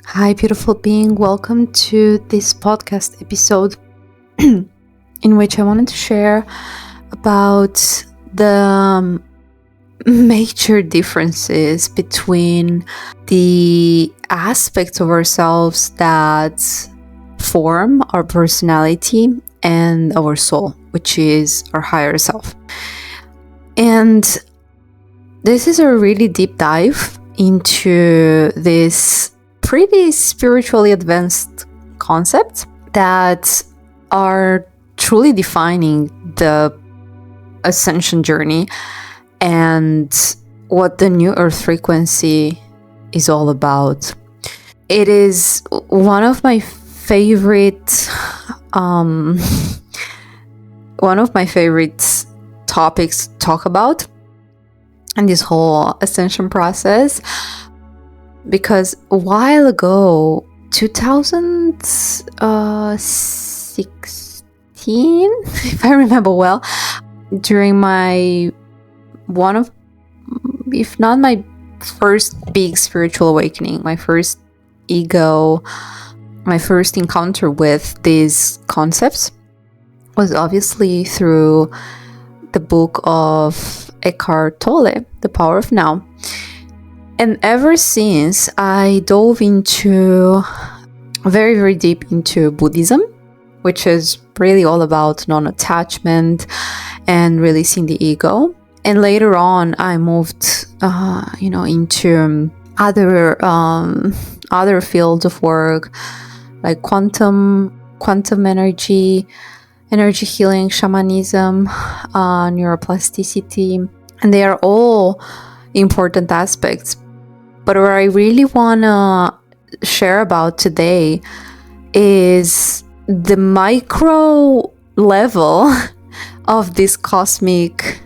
Hi, beautiful being. Welcome to this podcast episode in which I wanted to share about the major differences between the aspects of ourselves that form our personality and our soul, which is our higher self. And this is a really deep dive into this pretty spiritually advanced concepts that are truly defining the Ascension journey and what the new Earth frequency is all about. It is one of my favorite topics to talk about in this whole ascension process, because a while ago, 2016, if I remember well, during one of, if not my first big spiritual awakening, my first ego, my first encounter with these concepts was obviously through the book of Eckhart Tolle, The Power of Now. And ever since, I dove into very, very deep into Buddhism, which is really all about non-attachment and releasing the ego. And later on, I moved, into other fields of work, like quantum energy healing, shamanism, neuroplasticity, and they are all important aspects. But what I really want to share about today is the micro level of this cosmic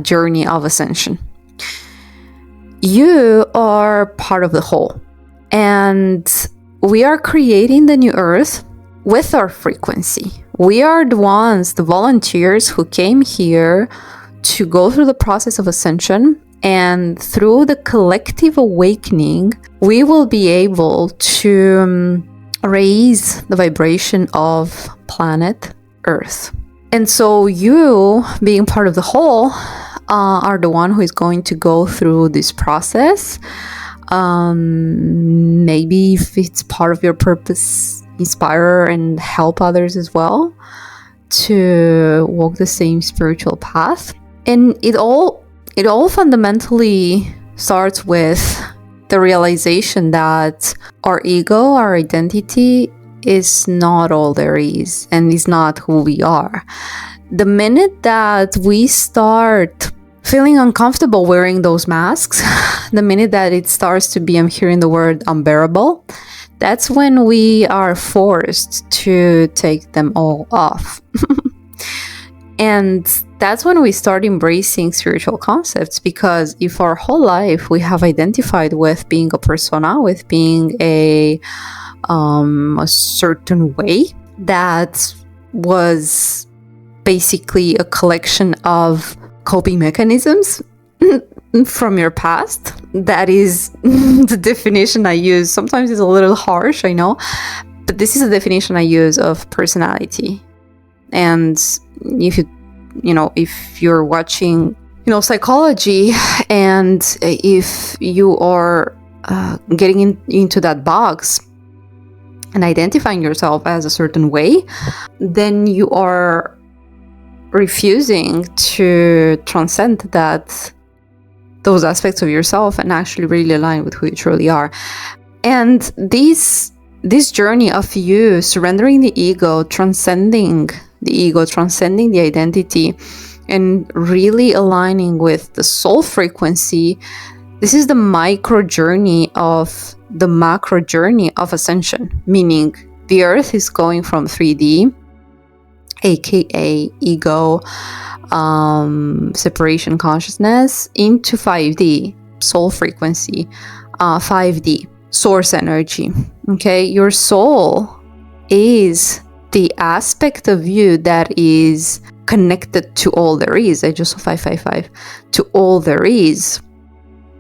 journey of ascension. You are part of the whole, and we are creating the new Earth with our frequency. We are the ones, the volunteers who came here to go through the process of ascension. And through the collective awakening, we will be able to raise the vibration of planet Earth. And so you, being part of the whole, are the one who is going to go through this process. Maybe if it's part of your purpose, inspire and help others as well to walk the same spiritual path. And it all fundamentally starts with the realization that our ego, our identity, is not all there is and is not who we are. The minute that we start feeling uncomfortable wearing those masks, the minute that it starts to be, I'm hearing the word unbearable, that's when we are forced to take them all off. And that's when we start embracing spiritual concepts, because if our whole life we have identified with being a persona, with being a certain way that was basically a collection of coping mechanisms from your past, that is the definition I use. Sometimes it's a little harsh, I know, but this is the definition I use of personality. And if you're watching, psychology, and if you are getting into that box and identifying yourself as a certain way, then you are refusing to transcend those aspects of yourself and actually really align with who you truly are. And this journey of you surrendering the ego, transcending the identity, and really aligning with the soul frequency, this is the micro journey of the macro journey of ascension, meaning the Earth is going from 3D, aka ego, separation consciousness, into 5D, soul frequency, 5D, source energy. Okay, your soul is the aspect of you that is connected to all there is. I just saw 555. To all there is,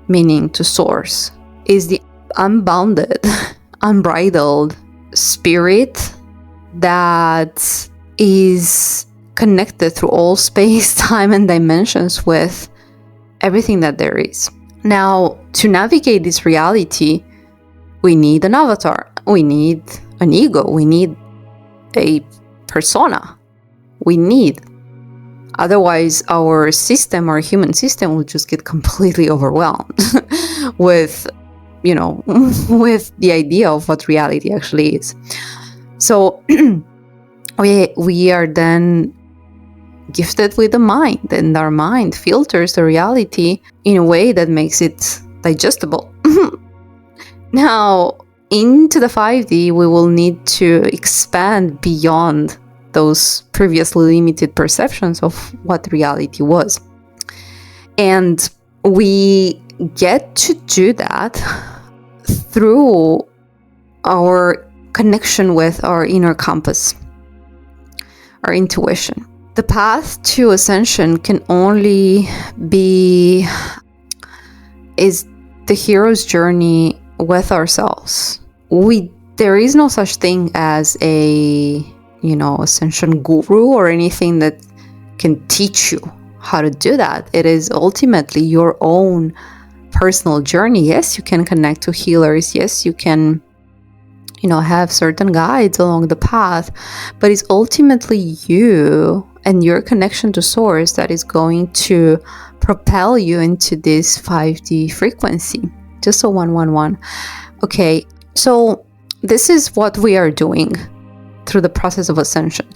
meaning to source, is the unbounded, unbridled spirit that is connected through all space, time, and dimensions with everything that there is. Now, to navigate this reality, we need an avatar, we need an ego, we need a persona, otherwise our human system will just get completely overwhelmed with with the idea of what reality actually is. So we are then gifted with a mind, and our mind filters the reality in a way that makes it digestible. Now, into the 5D, we will need to expand beyond those previously limited perceptions of what reality was. And we get to do that through our connection with our inner compass, our intuition. The path to ascension can only is the hero's journey with ourselves. There is no such thing as a ascension guru or anything that can teach you how to do that. It is ultimately your own personal journey. Yes, you can connect to healers. Yes, you can have certain guides along the path, but it's ultimately you and your connection to source that is going to propel you into this 5D frequency. Just so 111. Okay, so this is what we are doing through the process of ascension.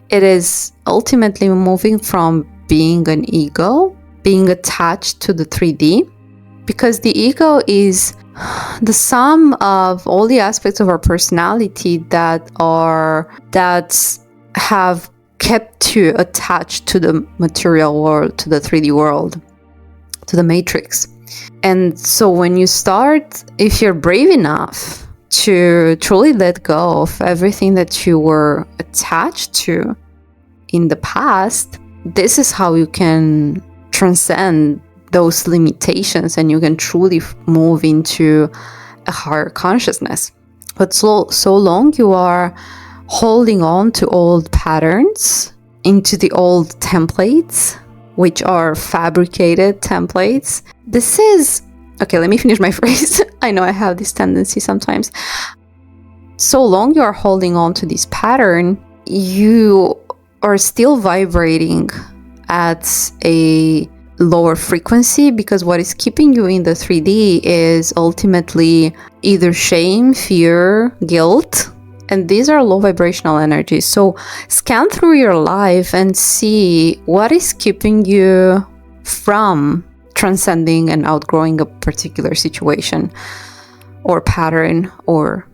It is ultimately moving from being an ego, being attached to the 3D, because the ego is the sum of all the aspects of our personality that have kept you attached to the material world, to the 3D world, to the matrix. And so when you start, if you're brave enough to truly let go of everything that you were attached to in the past, this is how you can transcend those limitations and you can truly move into a higher consciousness. But so long you are holding on to old patterns, into the old templates, which are fabricated templates. This is... Okay, let me finish my phrase. I know I have this tendency sometimes. So long you are holding on to this pattern, you are still vibrating at a lower frequency, because what is keeping you in the 3D is ultimately either shame, fear, guilt, and these are low vibrational energies. So scan through your life and see what is keeping you from transcending and outgrowing a particular situation or pattern or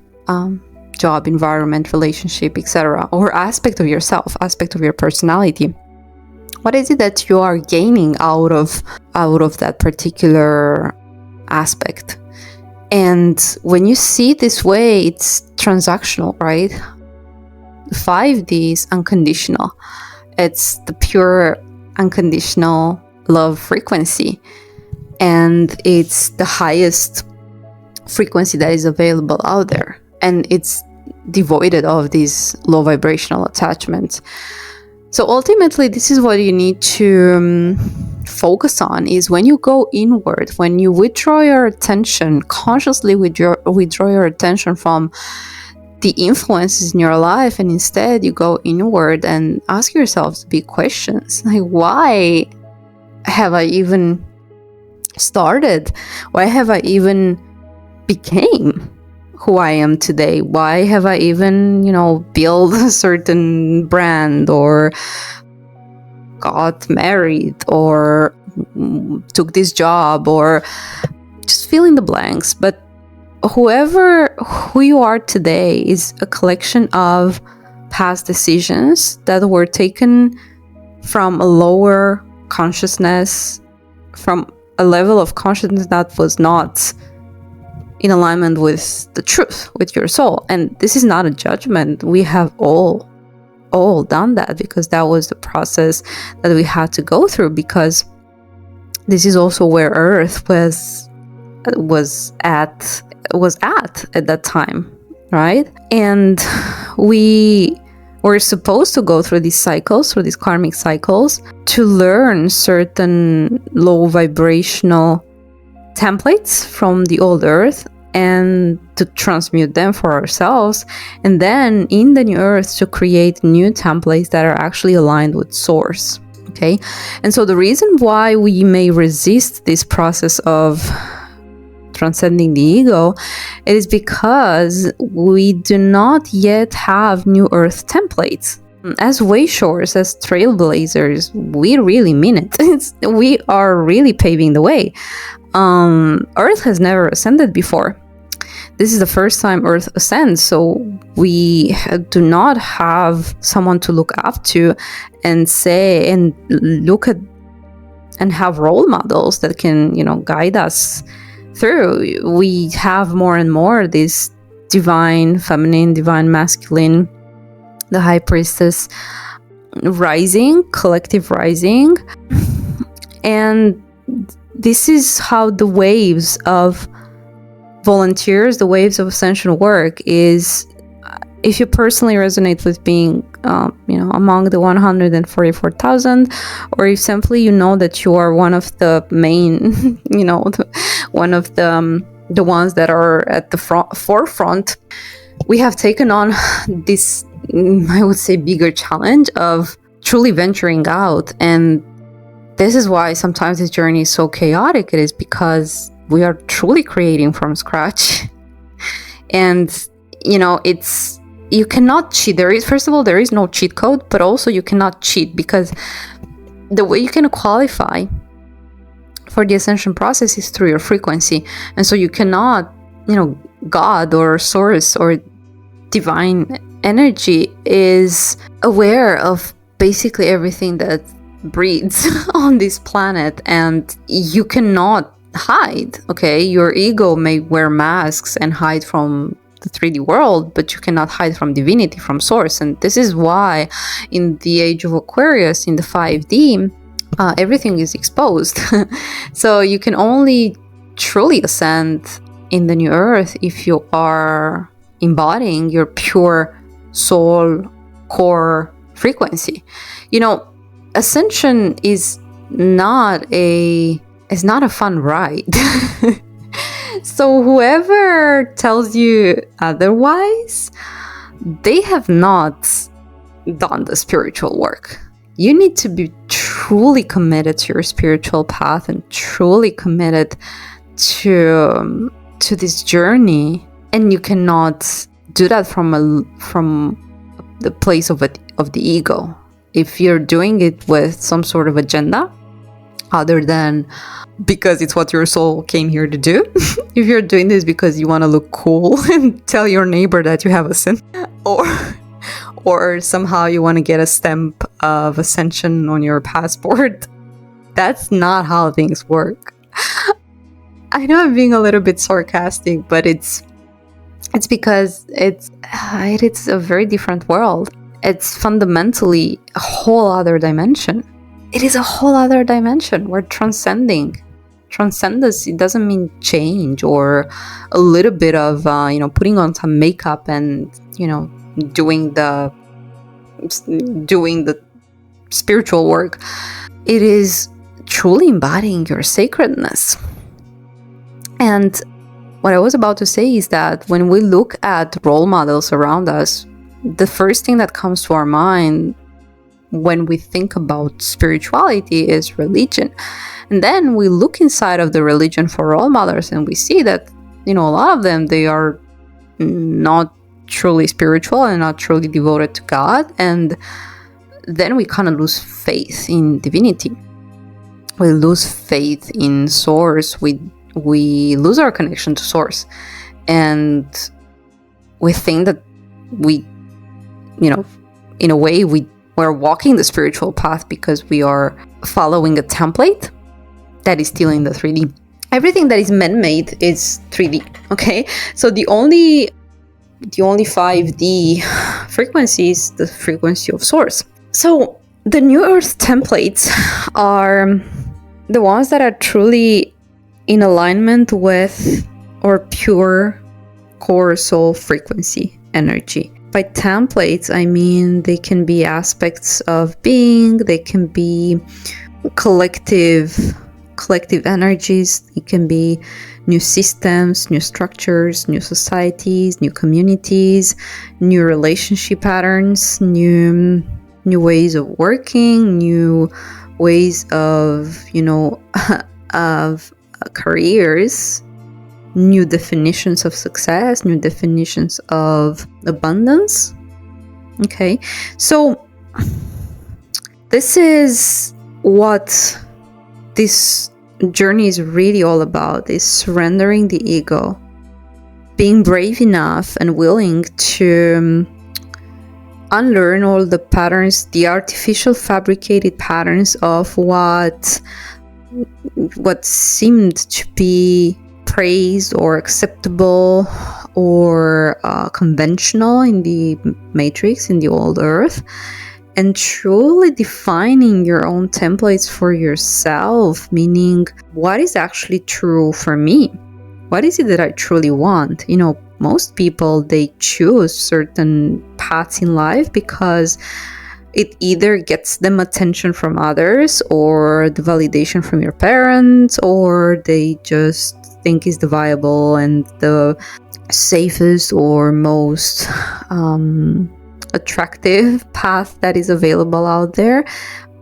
job, environment, relationship, etc., or aspect of yourself, aspect of your personality. What is it that you are gaining out of that particular aspect? And when you see it this way, it's transactional, right? 5D is unconditional. It's the pure unconditional love frequency. And it's the highest frequency that is available out there. And it's devoid of these low vibrational attachments. So ultimately, this is what you need to focus on, is when you go inward, when you withdraw your attention, consciously withdraw your attention from the influences in your life, and instead you go inward and ask yourself big questions. Like, why have I even started? Why have I even became who I am today? Why have I even, built a certain brand, or got married, or took this job, or just fill in the blanks. But who you are today is a collection of past decisions that were taken from a lower consciousness, from a level of consciousness that was not in alignment with the truth, with your soul. And this is not a judgment. We have all done that, because that was the process that we had to go through, because this is also where Earth was at was at that time, right? And we were supposed to go through these cycles, through these karmic cycles, to learn certain low vibrational templates from the old earth and to transmute them for ourselves, and then in the new earth to create new templates that are actually aligned with source. Okay, and so the reason why we may resist this process of transcending the ego, it is because we do not yet have new earth templates. As wayshowers, as trailblazers, we really mean it. We are really paving the way. Earth has never ascended before. This is the first time Earth ascends, so we do not have someone to look up to and say and look at and have role models that can, guide us through. We have more and more this divine feminine, divine masculine, the high priestess rising, collective rising. And this is how the waves of volunteers, the waves of ascension work is, if you personally resonate with being, among the 144,000, or if simply you know that you are one of the main, one of the ones that are at the forefront, we have taken on this, I would say, bigger challenge of truly venturing out. And this is why sometimes this journey is so chaotic. It is because we are truly creating from scratch. And, you cannot cheat. First of all, there is no cheat code, but also you cannot cheat, because the way you can qualify for the ascension process is through your frequency. And so you cannot, God or source or divine energy is aware of basically everything that breathes on this planet, and you cannot hide. Okay, your ego may wear masks and hide from the 3D world, but you cannot hide from divinity, from source. And this is why in the age of Aquarius, in the 5D, everything is exposed. So you can only truly ascend in the new earth if you are embodying your pure soul core frequency. Ascension is not a fun ride. So whoever tells you otherwise, they have not done the spiritual work. You need to be truly committed to your spiritual path and truly committed to this journey, and you cannot do that from the place of the ego. If you're doing it with some sort of agenda, other than because it's what your soul came here to do, if you're doing this because you want to look cool and tell your neighbor that you have ascended, or somehow you want to get a stamp of ascension on your passport, that's not how things work. I know I'm being a little bit sarcastic, but it's because it's a very different world. It's fundamentally a whole other dimension. It is a whole other dimension. We're transcending. Transcendence, it doesn't mean change or a little bit of, putting on some makeup and, doing the spiritual work. It is truly embodying your sacredness. And what I was about to say is that when we look at role models around us, the first thing that comes to our mind when we think about spirituality is religion. And then we look inside of the religion for role models, and we see that, a lot of them, they are not truly spiritual and not truly devoted to God. And then we kind of lose faith in divinity. We lose faith in source. We lose our connection to source. And we think that we, in a way, we're walking the spiritual path because we are following a template that is still in the 3D. Everything that is man-made is 3D, okay? So the only 5D frequency is the frequency of source. So the New Earth templates are the ones that are truly in alignment with or pure core soul frequency energy. By templates, I mean they can be aspects of being, they can be collective energies, it can be new systems, new structures, new societies, new communities, new relationship patterns, new ways of working, new ways of, of careers, new definitions of success, new definitions of abundance. Okay, so this is what this journey is really all about, is surrendering the ego, being brave enough and willing to unlearn all the patterns, the artificial fabricated patterns of what seemed to be praised or acceptable or conventional in the matrix, in the old earth, and truly defining your own templates for yourself, meaning what is actually true for me? What is it that I truly want? Most people, they choose certain paths in life because it either gets them attention from others or the validation from your parents, or they just think is the viable and the safest or most attractive path that is available out there.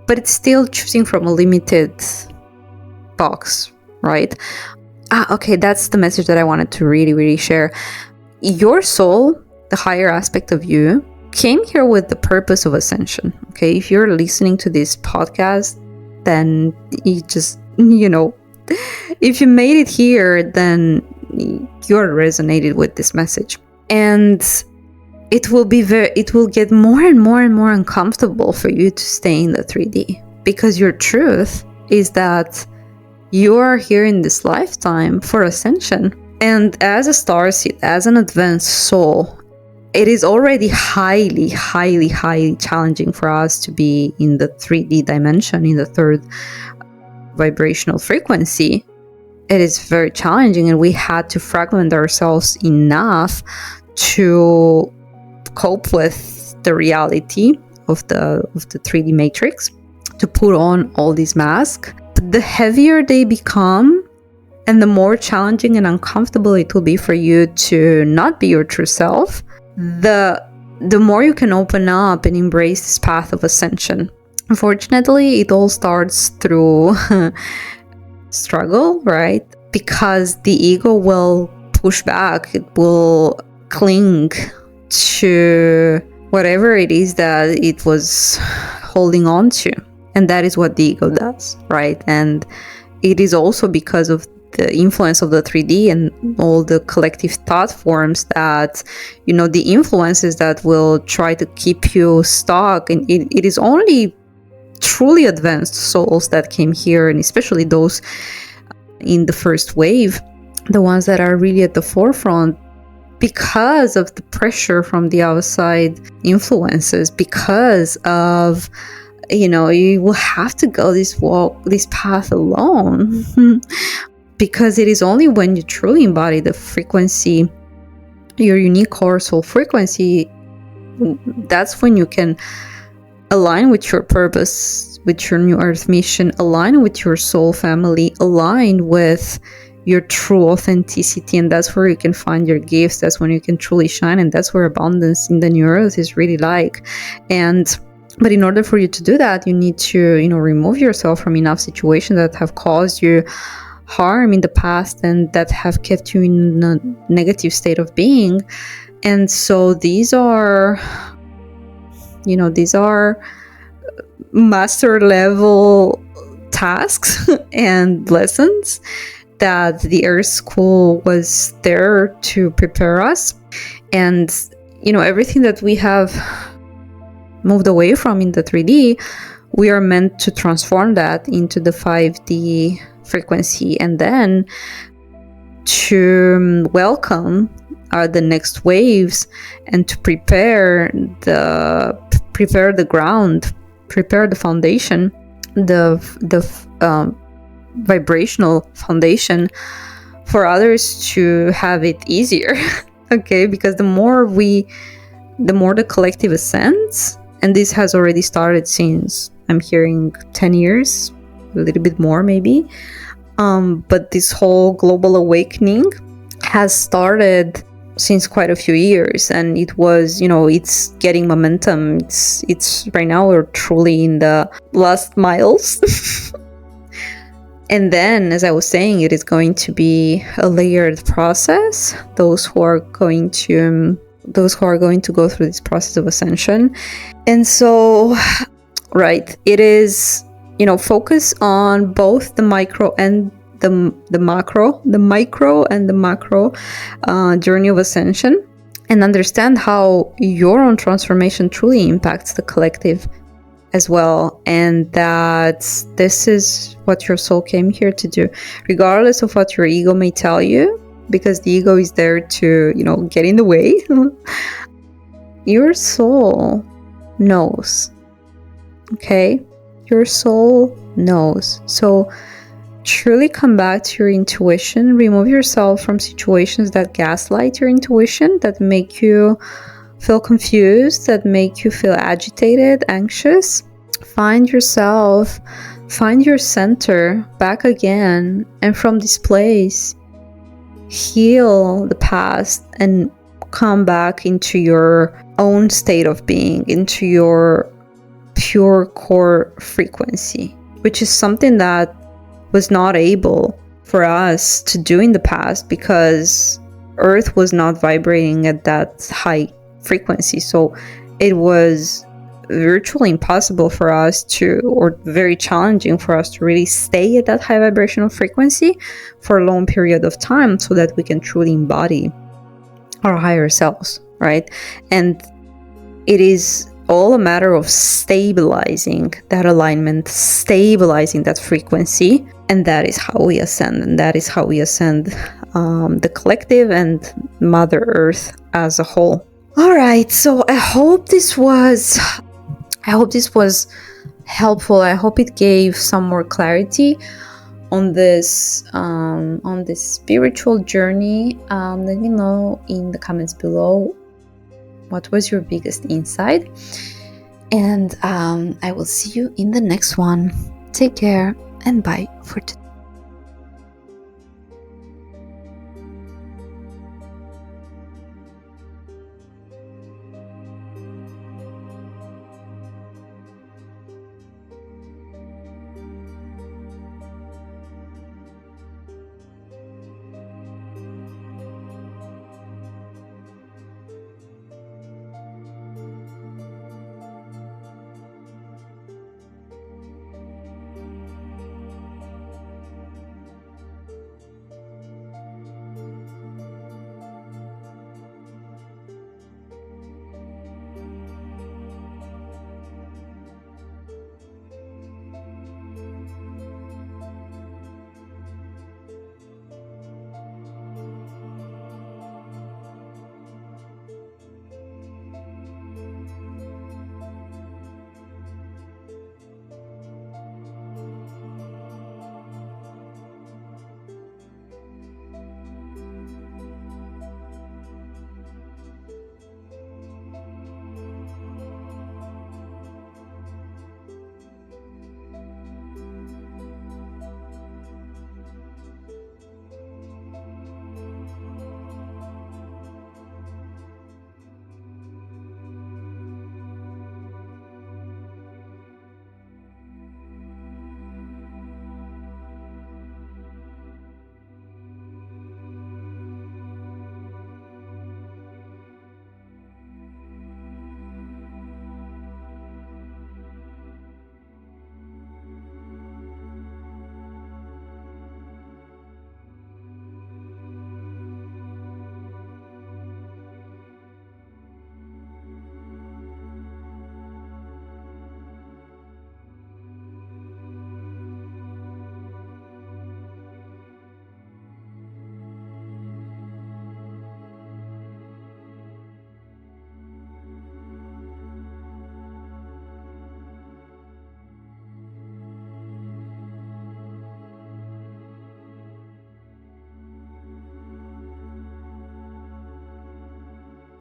But it's still choosing from a limited box, right? Okay, that's the message that I wanted to really, really share. Your soul, the higher aspect of you, came here with the purpose of ascension. Okay, if you're listening to this podcast, then you just, if you made it here, then you're resonated with this message. And it will get more and more and more uncomfortable for you to stay in the 3D, because your truth is that you are here in this lifetime for ascension. And as a starseed, as an advanced soul, it is already highly, highly, highly challenging for us to be in the 3D dimension, in the third vibrational frequency. It is very challenging, and we had to fragment ourselves enough to cope with the reality of the 3D matrix, to put on all these masks. But the heavier they become, and the more challenging and uncomfortable it will be for you to not be your true self, the more you can open up and embrace this path of ascension. Unfortunately, it all starts through struggle, right? Because the ego will push back, it will cling to whatever it is that it was holding on to. And that is what the ego does, right? And it is also because of the influence of the 3D and all the collective thought forms that, the influences that will try to keep you stuck. And it is only truly advanced souls that came here, and especially those in the first wave, the ones that are really at the forefront, because of the pressure from the outside influences, because of, you will have to go this path alone. Because it is only when you truly embody the frequency, your unique core soul frequency, that's when you can align with your purpose, with your new earth mission, align with your soul family, align with your true authenticity. And that's where you can find your gifts. That's when you can truly shine. And that's where abundance in the new earth is really like. But in order for you to do that, you need to, remove yourself from enough situations that have caused you harm in the past and that have kept you in a negative state of being. And so these are master level tasks and lessons that the Earth School was there to prepare us. And everything that we have moved away from in the 3D, we are meant to transform that into the 5D frequency, and then to welcome the next waves, and to prepare the ground, prepare the foundation, the vibrational foundation for others to have it easier. Okay, because the more the collective ascends, and this has already started since, I'm hearing, 10 years, a little bit more maybe, but this whole global awakening has started since quite a few years, and it was, it's getting momentum. It's right now we're truly in the last miles. And then, as I was saying, it is going to be a layered process. Those who are going to go through this process of ascension. And so, right, it is, focus on both the micro and the micro and the macro journey of ascension, and understand how your own transformation truly impacts the collective as well, and that this is what your soul came here to do, regardless of what your ego may tell you, because the ego is there to, get in the way. Your soul knows. Okay? Your soul knows. So truly come back to your intuition. Remove yourself from situations that gaslight your intuition, that make you feel confused, that make you feel agitated, anxious. Find yourself, find your center back again, and from this place, heal the past and come back into your own state of being, into your pure core frequency, which is something that was not able for us to do in the past because Earth was not vibrating at that high frequency. So it was virtually impossible for us to, or very challenging for us to really stay at that high vibrational frequency for a long period of time so that we can truly embody our higher selves, right? And it is all a matter of stabilizing that alignment, stabilizing that frequency, and that is how we ascend, and that is how we ascend the collective and Mother Earth as a whole. All right, so I hope this was helpful. I hope it gave some more clarity on this spiritual journey. Let me know in the comments below what was your biggest insight, and I will see you in the next one. Take care and bye for today.